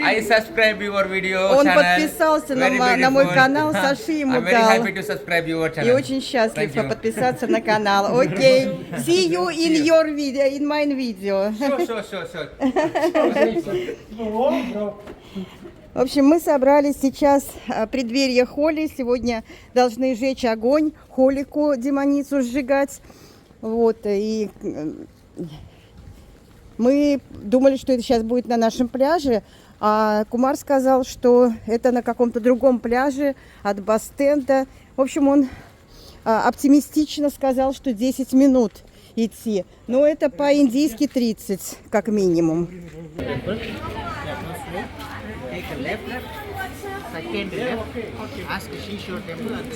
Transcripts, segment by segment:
I subscribe your video Он channel. подписался Very на мой beautiful. канал, Саши ему I'm very дал. happy to subscribe your channel. И очень счастлив Thank you. подписаться на канал. Окей. See you in your video, in my video. Sure. В общем, мы собрались сейчас в преддверии Холи. Сегодня должны жечь огонь, Холику, демоницу, сжигать. Вот, и мы думали, что это сейчас будет на нашем пляже, а Кумар сказал, что это на каком-то другом пляже от Бастенда. В общем, он оптимистично сказал, что 10 минут идти. Но это по-индийски 30, как минимум.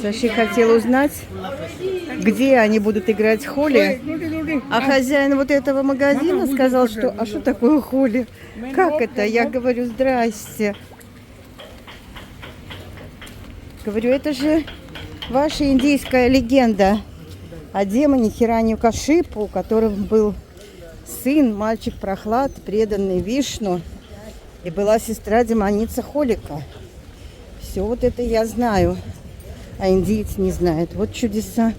Саши хотел узнать, где они будут играть Холи. А хозяин вот этого магазина сказал, что а что такое Холи? Как это? Я говорю, здрасте. Говорю, это же ваша индийская легенда о демоне Хираньякашипу, у которого был сын, мальчик Прохлад, преданный Вишну, и была сестра демоница Холика. Все вот это я знаю, а индиец не знает. Вот чудеса.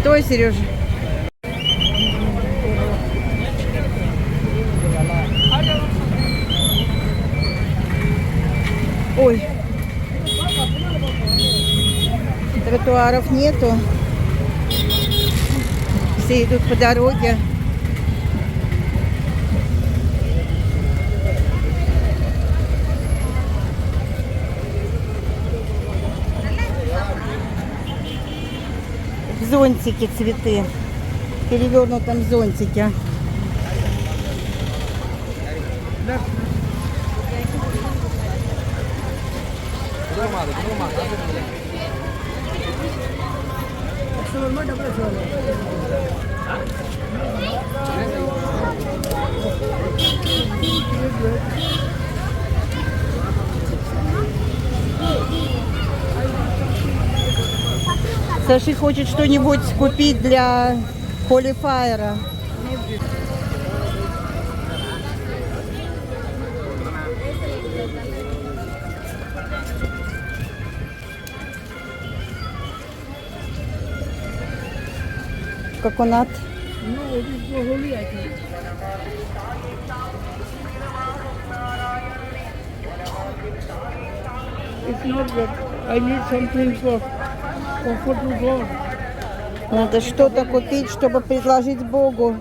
Стой, Сережа. Ой, тротуаров нету, все идут по дороге. В зонтике цветы, в перевернутом зонтике. Саши хочет что-нибудь купить для холифайера. Coconut. No, it is for holy, I think. It's not that I need something for offer to God. Надо что-то купить, чтобы предложить Богу.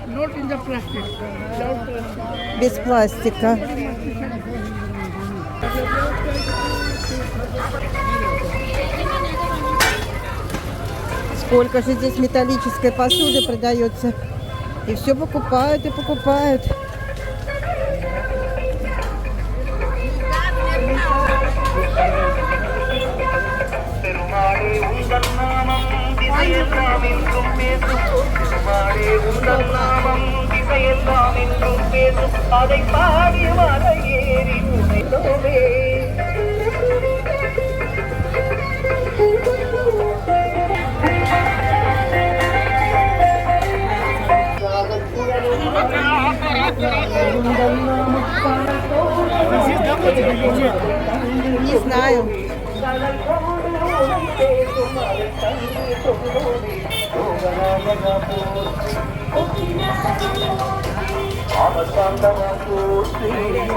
Not in the plastic. Without plastic. Без пластика. Сколько же здесь металлической посуды продается. И все покупают и покупают. Не знаю.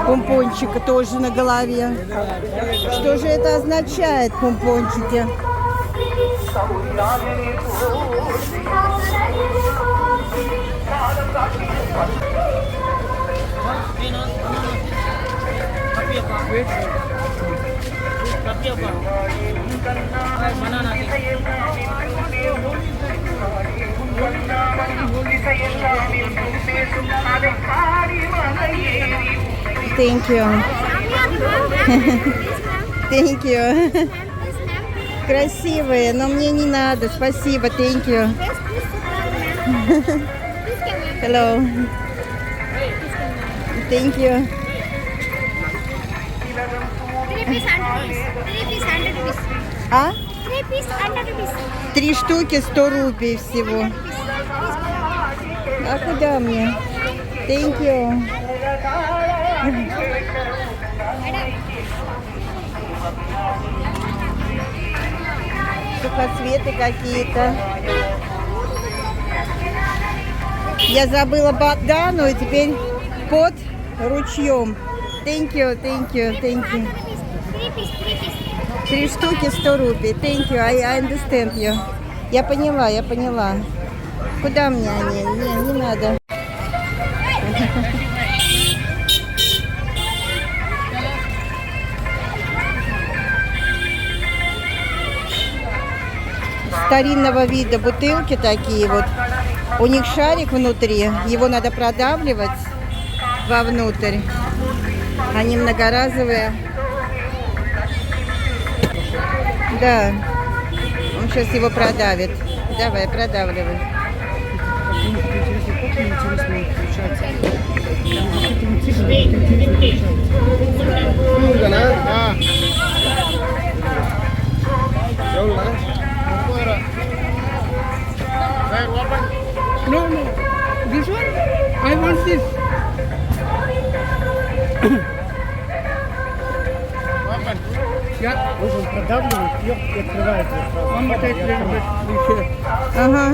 Помпончика тоже на голове. Что же это означает, помпончики? Thank you. Thank you. Красивые, но мне не надо. Спасибо. Thank you. Hello. Thank you. 3 piece 100 rupees. 3 piece 100 rupees. А? 3 piece 100 rupees. 3 штуки 100 рупий всего. А куда мне? Thank you. Сухоцветы какие-то. Я забыла бандану и теперь под ручьем. Thank you, thank you, thank you. 3 piece 3 piece. 3 штуки 100 рупий. Thank you, I understand you. Я поняла, я поняла. Куда мне они? Не надо. Старинного вида бутылки такие вот. У них шарик внутри, его надо продавливать вовнутрь. Они многоразовые. Да, он сейчас его продавит. Давай, продавливай. No, no. This one? I want this. Yeah. Нужно продавливать ее и открывать ее сразу. One more take little bit. Be sure. Ага.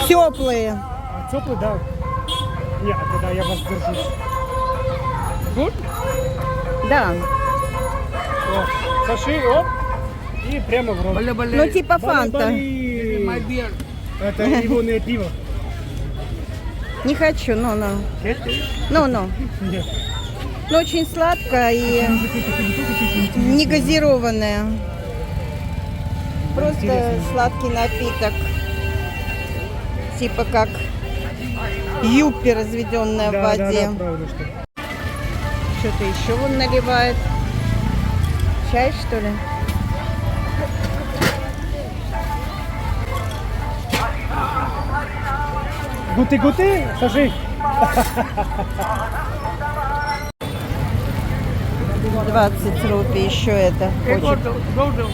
Теплые. А теплый, да? Нет, тогда я воздержусь. Good? Да. О, соши, оп, и прямо в рот. Balle. Ну типа фанта. Бали-бали. My beer. Это ивонное пиво. Не хочу, ну. Нет? Ну. Нет. Ну, очень сладко и не газированное. Просто Интересно. сладкий напиток. Типа как юппи, разведенная в воде. Да, правда, что. Что-то еще вон наливает. Чай, что ли? Гуты-гуты, соши. 20 рупий еще это. Okay, go Хочет. down. Go down.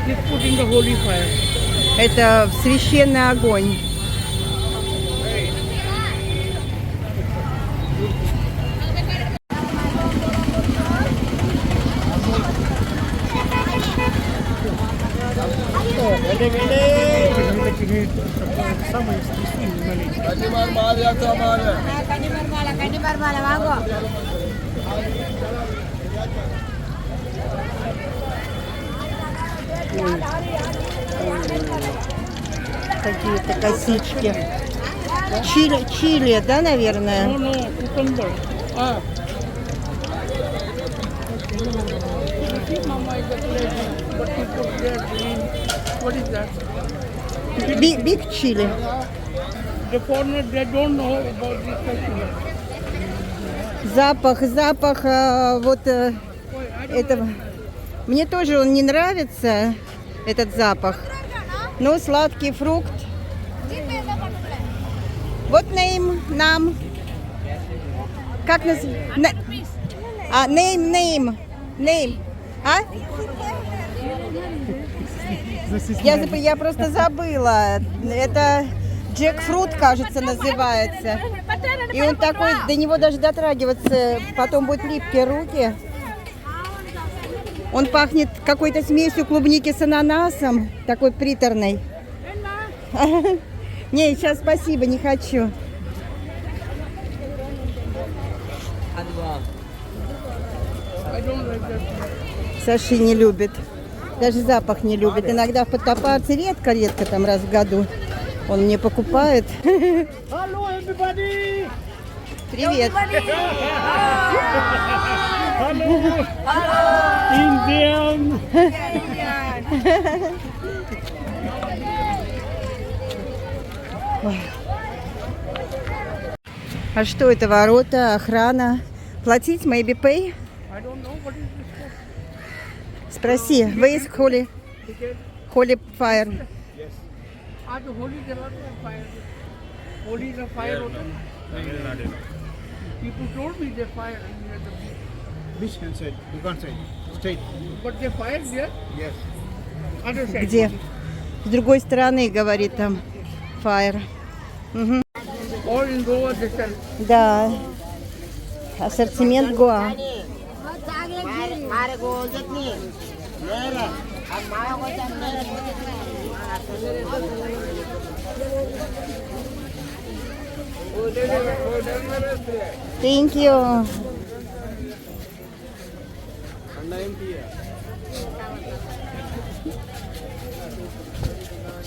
Just put in the holy fire. Это в священный огонь. Самые стихийные маленькие. Какие-то косички. Чили, да, наверное? No, no, cucumber. Ah. You see, Mama, is a plate, but you put there green. What is that? Биг чили. The foreigner, they don't know about this festival. Запах этого. Мне тоже он не нравится, этот запах. Но сладкий фрукт. Вот нам. Как называется? Name. А? Я просто забыла. Это джекфрут, кажется, называется. И он такой, до него даже дотрагиваться, потом будут липкие руки. Он пахнет какой-то смесью клубники с ананасом, такой приторной. Не, сейчас спасибо, не хочу. I don't like that. Саши не любит. Даже запах не любит. Иногда в Подтопарце редко там раз в году он мне покупает. Hello, everybody! Привет. Hello! Indian! А что это? Ворота, охрана. Платить? Maybe pay? I don't know what is this for. Спроси. Where is holy fire? Ah, the holy, there are no fire. Only the fire water. People told me they fire near the beach. Beach can say, you can't say, straight. But they fire there. Yes. Other side. Где? С другой стороны, говорит там, fire. All in Goa they sell. Да. Ассортимент Гоа. Thank you.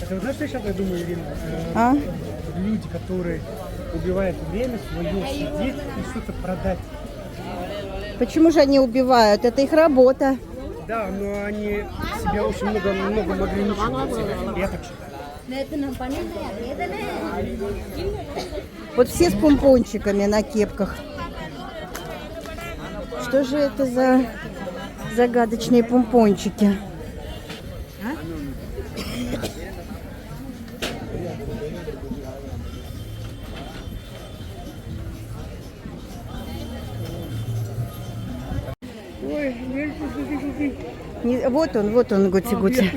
Это знаешь, что я сейчас думаю, Ирина? А? Люди, которые убивают время свое, сидеть и что-то продать. Почему же они убивают? Это их работа. Да, но они себя очень много ограничивают. Я так считаю. Вот все с помпончиками на кепках. Что же это за загадочные помпончики? Ой, Вот он, гути-гути.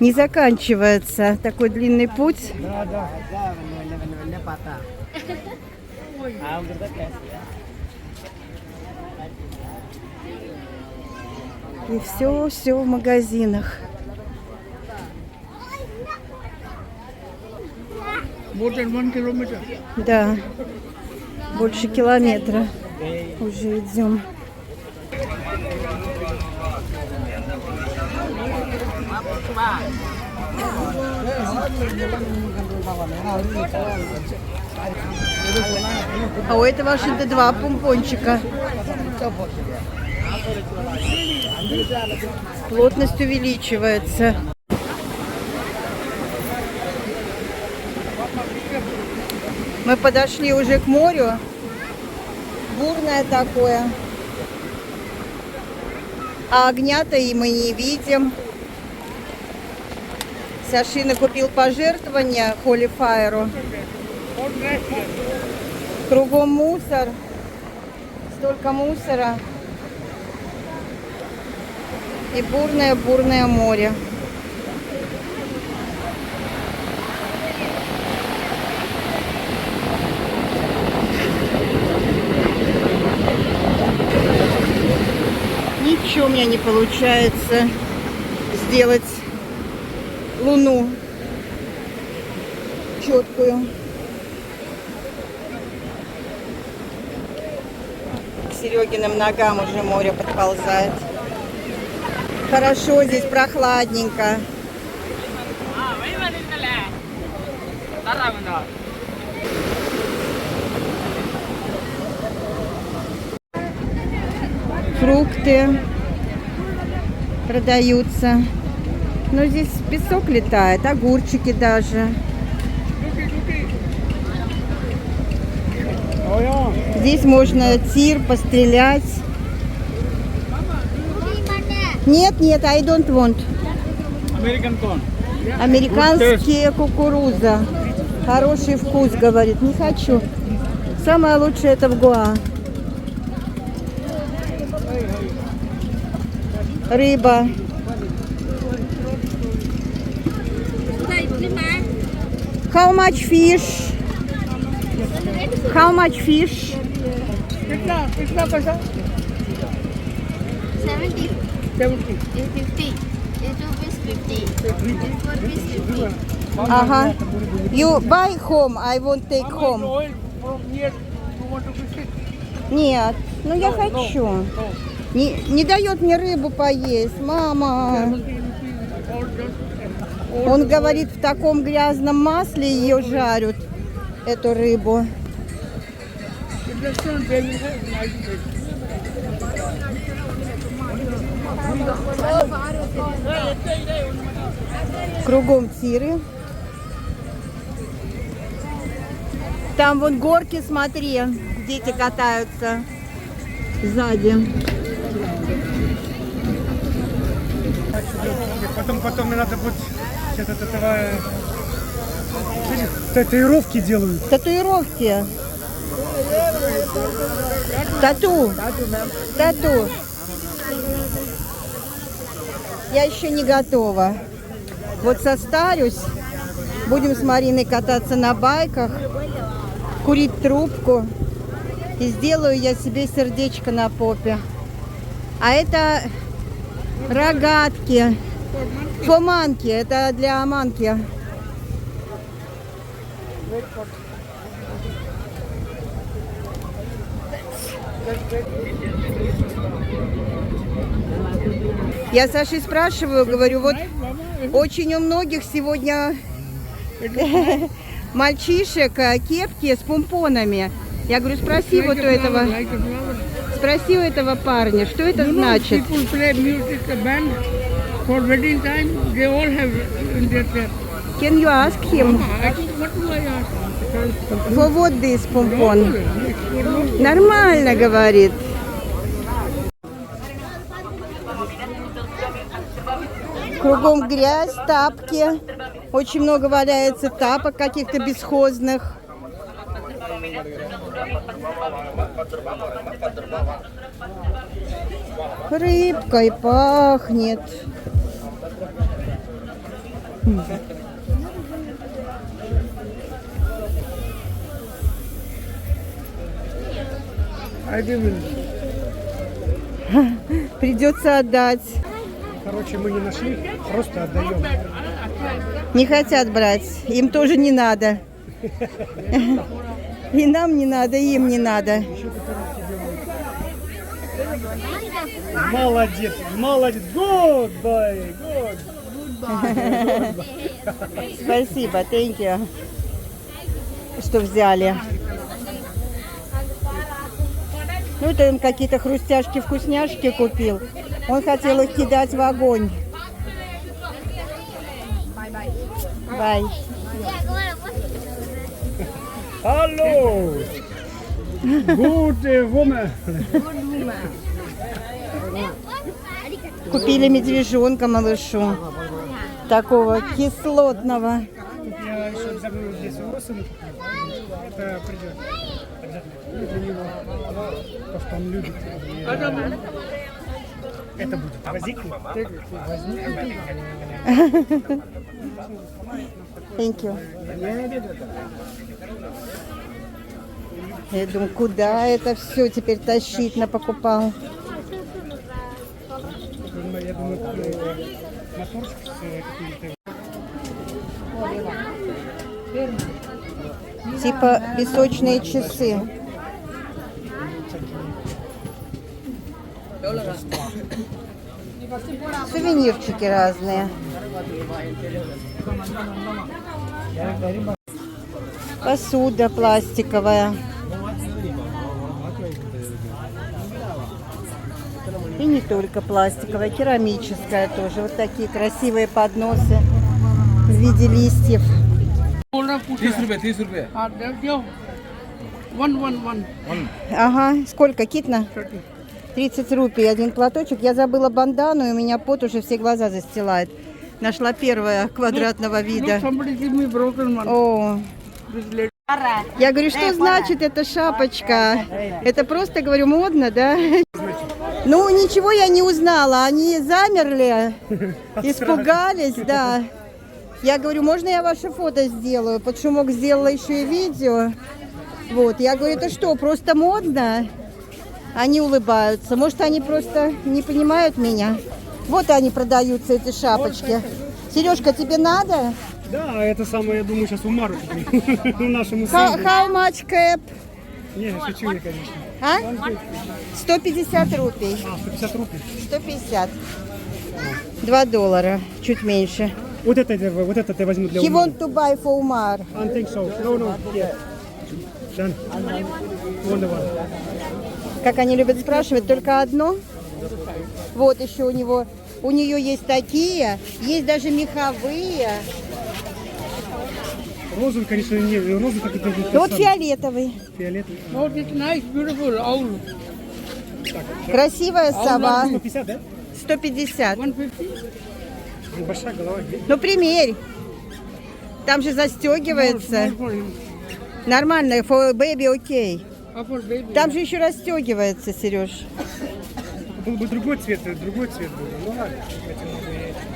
Не заканчивается такой длинный путь. Да, да. И все в магазинах. more than 1 kilometer. Да, больше километра уже идем. А у этого аж это 2 помпончика. Плотность увеличивается. Мы подошли уже к морю. Бурное такое. А огня-то и мы не видим. Сашина купил пожертвования Holy Fire. Кругом мусор. Столько мусора. И бурное море. Ничего у меня не получается сделать луну четкую. К Серегиным ногам уже море подползает. Хорошо, здесь прохладненько. Фрукты продаются. Но здесь песок летает, огурчики даже. Здесь можно тир пострелять. Нет, I don't want. American corn. Американские кукуруза. Хороший вкус, говорит. Не хочу. Самое лучшее это в Гоа. Рыба. How much fish? How much fish? कितना पैसा 70, 70. 50, 2 piece 50, 4 piece 50. Ага. You buy home, I won't take home. Oil from here you want to visit? Нет, ну я хочу. Не дает мне рыбу поесть, мама. Он говорит, в таком грязном масле ее жарят, эту рыбу. Кругом тиры. Там вон горки, смотри, дети катаются сзади. Потом мне надо будет что-то этого Татуировки делают. Татуировки. Тату. Тату. Я еще не готова. Вот состарюсь. Будем с Мариной кататься на байках, курить трубку. И сделаю я себе сердечко на попе. А это рогатки. Фоманки. Это для Аманки. Я Саше спрашиваю, говорю, вот очень у многих сегодня мальчишек кепки с помпонами. Я говорю, спроси вот у этого, спроси у этого парня, что это значит. People play music, a band for wedding time. They all have in their hair. Can you ask him What do I ask? for what this помпон? Нормально, говорит. Кругом грязь, тапки. Очень много валяется тапок каких-то бесхозных. Рыбкой пахнет. Придется отдать. Короче, мы не нашли, просто отдаем. Не хотят брать. Им тоже не надо. И нам не надо, и им не надо. Молодец, молодец. Good boy, good. Спасибо, thank you, что взяли. Ну, это он какие-то хрустяшки-вкусняшки купил. Он хотел их кидать в огонь. Бай. Hello. Good woman. Купили медвежонка малышу. Такого кислотного. Я еще обязательно здесь у Росина. Это придет. Обязательно. Для него. То, что он любит. Это будет. Возникнет. Thank you. Я думаю, куда это все теперь тащить напокупал? Я думаю, моторчик с какими-то... Типа песочные часы. Сувенирчики разные. Посуда пластиковая. И не только пластиковая, керамическая тоже. Вот такие красивые подносы в виде листьев. 30 रुपए 30 रुपए One. Ага, сколько, Китна? 30 рупий, один платочек. Я забыла бандану, и у меня пот уже все глаза застилает. Нашла первое квадратного вида. Somebody give me broken one. О, This lady. я говорю, что значит эта шапочка? Это просто, говорю, модно, да? Ну, ничего я не узнала. Они замерли, испугались, да. Я говорю, можно я ваше фото сделаю? Под шумок сделала еще и видео. Вот, я говорю, это что, просто модно? Они улыбаются. Может, они просто не понимают меня? Вот они продаются, эти шапочки. Сережка, тебе надо? Да, это самое, я думаю, сейчас у Мару куплю. Нашему сыну. How much cap? Не, шучу я, конечно. А? 150 рупий. 150 рупий. 150. $2, чуть меньше. Вот это я возьму для He Умара. want to buy for Umar. I think so. No. Yeah. Done. Wonderful. Как они любят спрашивать, только одно? Вот еще у нее есть такие, есть даже меховые. Розовый, конечно, не, розовый как это будет. Вот фиолетовый. Фиолетовый. Oh, it's nice, beautiful owl. Красивая сова. 150, да? 150. 150. Большая голова. Ну, примерь. Там же застегивается. Small for him. Нормально, for baby окей. For baby. Там же еще расстегивается, Сереж. Был бы другой цвет был бы. Ну ладно.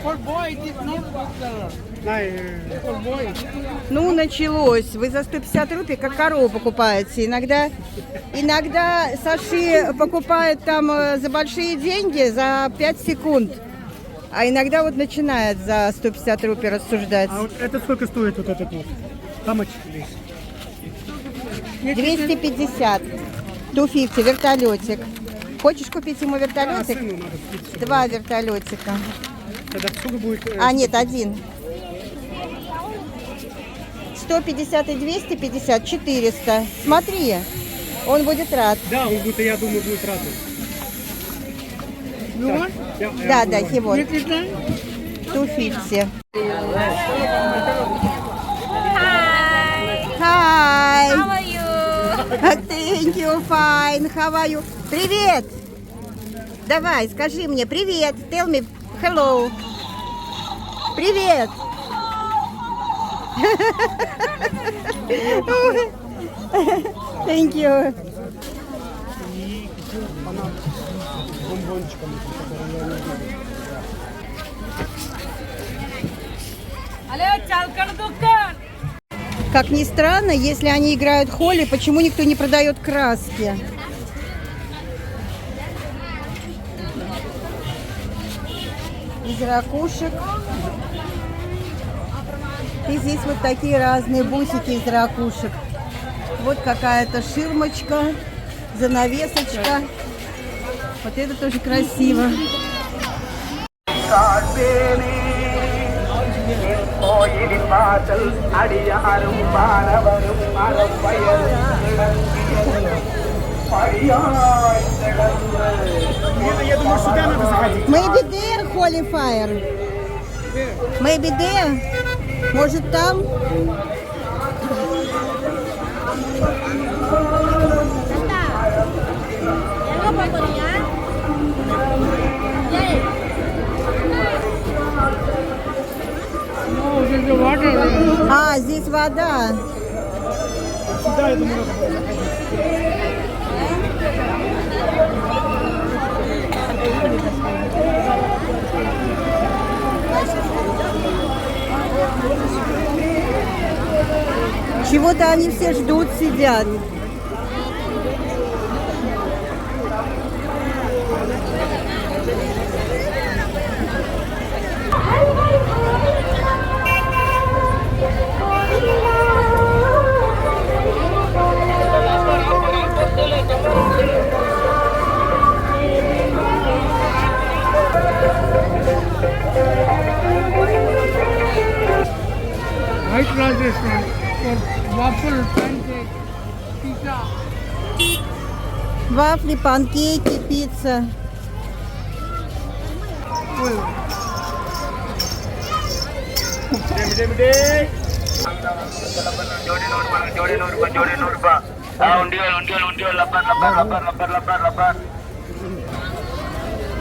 For boy, it is not good color. For boy. Ну, началось. Вы за 150 рупий как корову покупаете. Иногда Саши покупает там за большие деньги, за 5 секунд. А иногда вот начинает за 150 рупий рассуждать. А вот это сколько стоит вот этот вот? How much this? 250. 250, вертолетик. Хочешь купить ему А, вертолетик? сыну надо купить. Чтобы... 2 вертолетика. Тогда сколько будет? А, нет, 1. 150 и 250, 400. Смотри, он будет рад. Да, он будет, я думаю, будет рад. You want? Да, да, его. This is done? 250. Hi. Hi. How are you? Thank you, fine. How are you? Привет. Давай, скажи мне привет. Tell me hello. Привет. Thank you. Бомбончиком. Как ни странно, если они играют холли, почему никто не продает краски? Из ракушек. И здесь вот такие разные бусики из ракушек. Вот какая-то ширмочка, занавесочка. Вот это тоже красиво. Я думаю, сюда надо заходить. Maybe there, Holy Fire. Maybe there. Может там? No, this is the water. А, здесь вода. Сюда, я думаю, надо было заходить. Чего-то они все ждут, сидят. White Rice restaurant for waffle, pancake, pizza. Вафли, панкейки, пицца.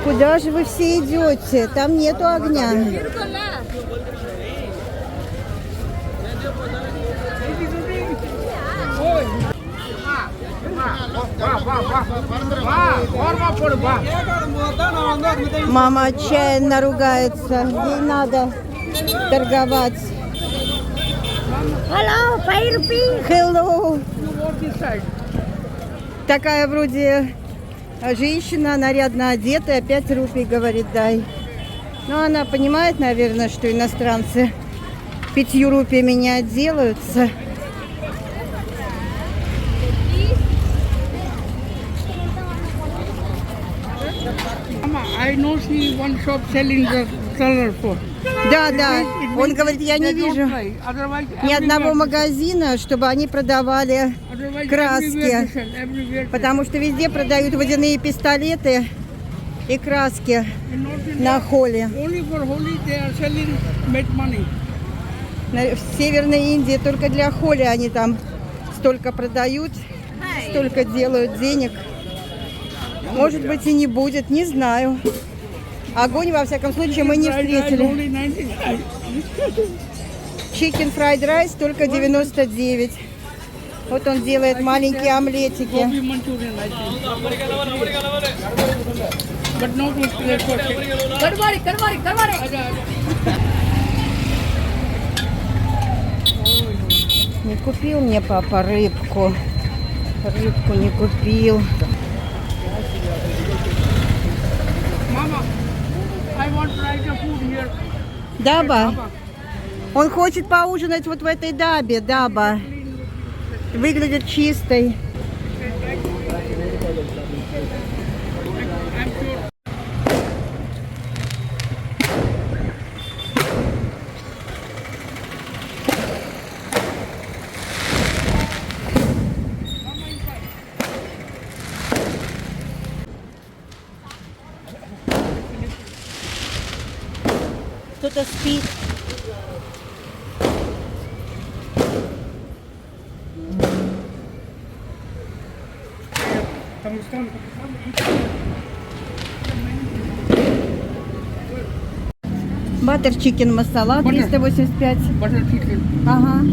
Куда же вы все идете? Там нету огня. Мама отчаянно ругается. Ей надо торговать. Hello, 5 rupees. Hello. You walk this side. Такая вроде женщина, нарядно одетая, 5 рупий, говорит, дай. Но она понимает, наверное, что иностранцы 5 рупиями не отделаются. Mama, I know she one shop selling the color for. Да, да. Он говорит, я не вижу ни одного магазина, чтобы они продавали краски. Потому что везде продают водяные пистолеты и краски на холле. В Северной Индии только для холли они там столько продают, столько делают денег. Может быть и не будет, не знаю. Огонь, во всяком случае, мы не встретили. Chicken fried rice только 99. Вот он делает маленькие омлетики. Gobi Manchurian, I think. But not with plate for Не купил мне папа рыбку. Рыбку не купил. Mama, I want to try the food here. Даба. Он хочет поужинать вот в этой дабе, Даба. Выглядит чистой. I'm sure. Кто-то спит. Там странно. Баттер чикен масала 385. Butter chicken. Ага.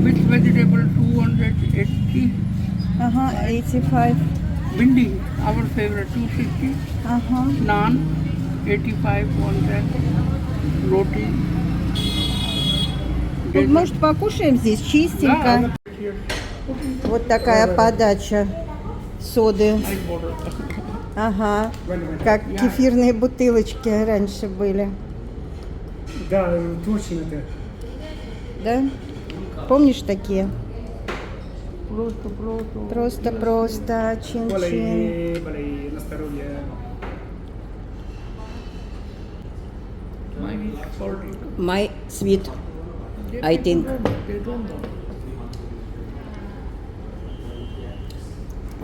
Mixed vegetable 280. Ага, 85. Bindi, our favorite 260. Ага. Naan 85 one pack. Roti. Ну, может, покушаем здесь чистенько? Вот такая подача соды. Ice water. Ага. Как кефирные бутылочки раньше были. Да, точно это. Да? Помнишь такие? Просто. Просто чин-чин. Болей, на здоровье. Mine is salty. My sweet, I think. They don't know.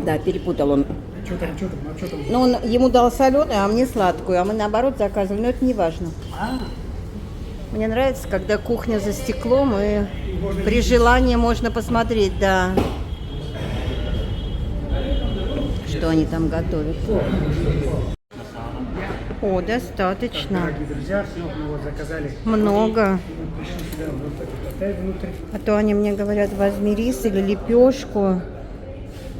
Да, перепутал он. Что там? Но он ему дал соленую, а мне сладкую, а мы наоборот заказывали, но это не важно. Мне нравится, когда кухня за стеклом, и при желании можно посмотреть, да, что они там готовят. О, достаточно. Дорогие друзья, мы вот заказали. Много. Пришли сюда, вот так вот оставить внутрь. А то они мне говорят, возьми рис или лепешку.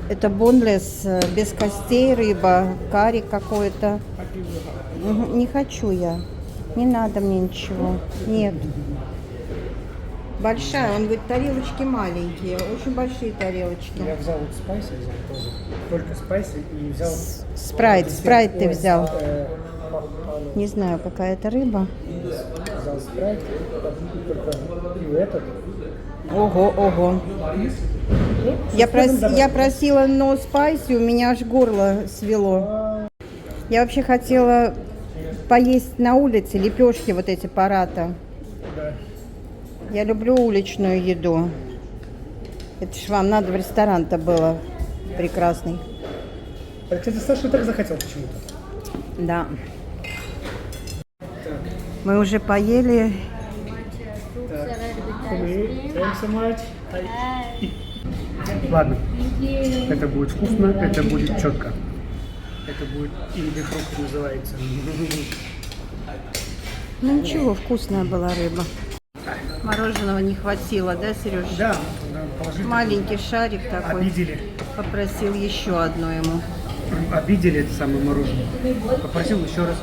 Это бонлес, без костей рыба, карри какое-то. Мгм, не хочу я. Не надо мне ничего. Нет. Большая. Он говорит, тарелочки маленькие. Очень большие тарелочки. Я взял вот спайси, взял тоже. Только спайси и взял... Спрайт ты Ой, взял. папа, Не знаю, какая это рыба. взял спрайт, только и этот. Ого, ого. Я просила no spicy, у меня аж горло свело. Я вообще хотела поесть на улице лепешки вот эти парата. Да. Я люблю уличную еду. Это ж вам надо в ресторан-то было прекрасный. А, кстати, Саша так захотел почему-то. Да. Мы уже поели. Thanks so much. Ладно, это будет вкусно, это будет четко. Это будет инди-фрукт называется. Ну ничего, вкусная была рыба. Мороженого не хватило, да, Сереж? Да, положительно. Маленький шарик такой. Обидели. Попросил еще одно ему. Обидели это самое мороженое. Попросил еще раз.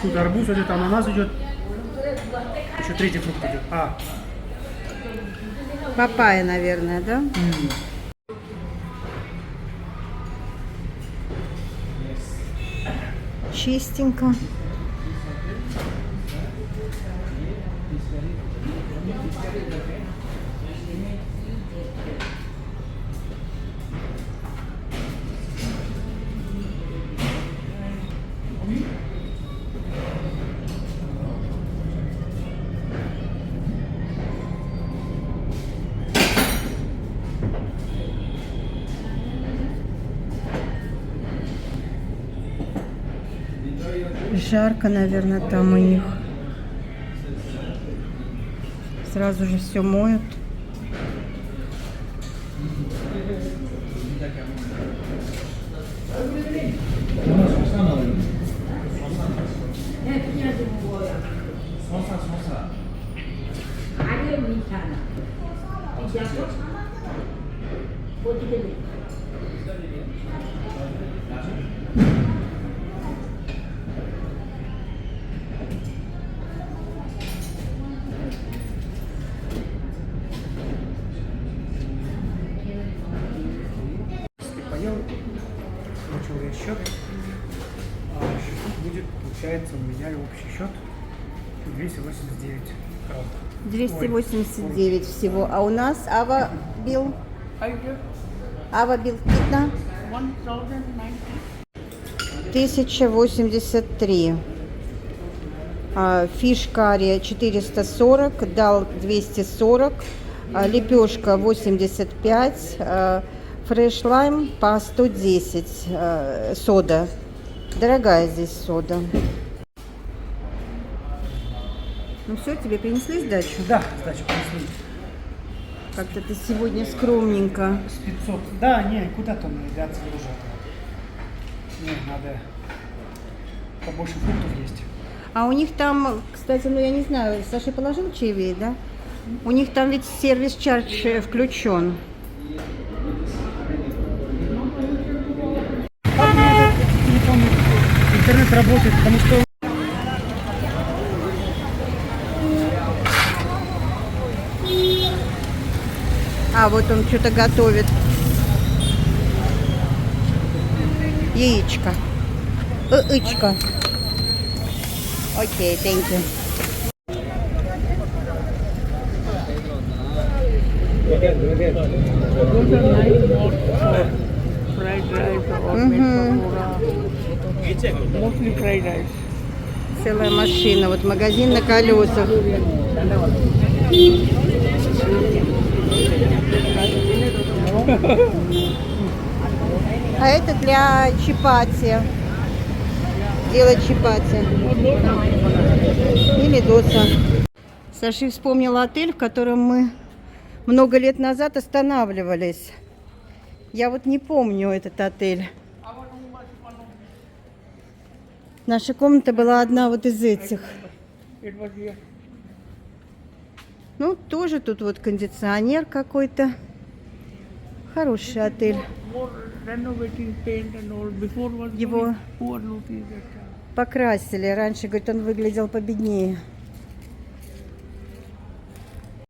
Тут арбуз идет, ананас идет. Еще третий фрукт идет. Папайя, наверное, да? Чистенько. Жарко, наверное, там у них. Сразу же все моют. Если поел, получил я счет, будет, получается, у меня общий счет 289 крон. 289 всего. А у нас Ава бил? I give Ава бил китна? 1090. 1083. Фиш карри 440, дал 240, лепешка 85, фреш лайм по 110, сода. Дорогая здесь сода. Ну все, тебе принесли сдачу? Да, сдачу принесли. Как-то ты сегодня скромненько. С 500. Да, не, куда-то мы ребята уже. Не, надо побольше фруктов есть. А у них там, кстати, ну я не знаю, Саша положил чаевые, да? У них там ведь сервис-чардж включен. Как у меня этот телефон, интернет работает, потому что А, вот он что-то готовит. Яичко. Яичко. Окей, thank you. Those are nice more for fried rice or meat pakora. Mostly fried rice. Целая машина. Вот магазин на колесах. А это для чапати. Делать чапати. Или доса. Саша вспомнила отель, в котором мы много лет назад останавливались. Я вот не помню этот отель. Наша комната была одна вот из этих. It was here. Ну, тоже тут вот кондиционер какой-то. Хороший отель. More renovating paint and all. Before was Его very poor looking that time. покрасили. Раньше, говорит, он выглядел победнее.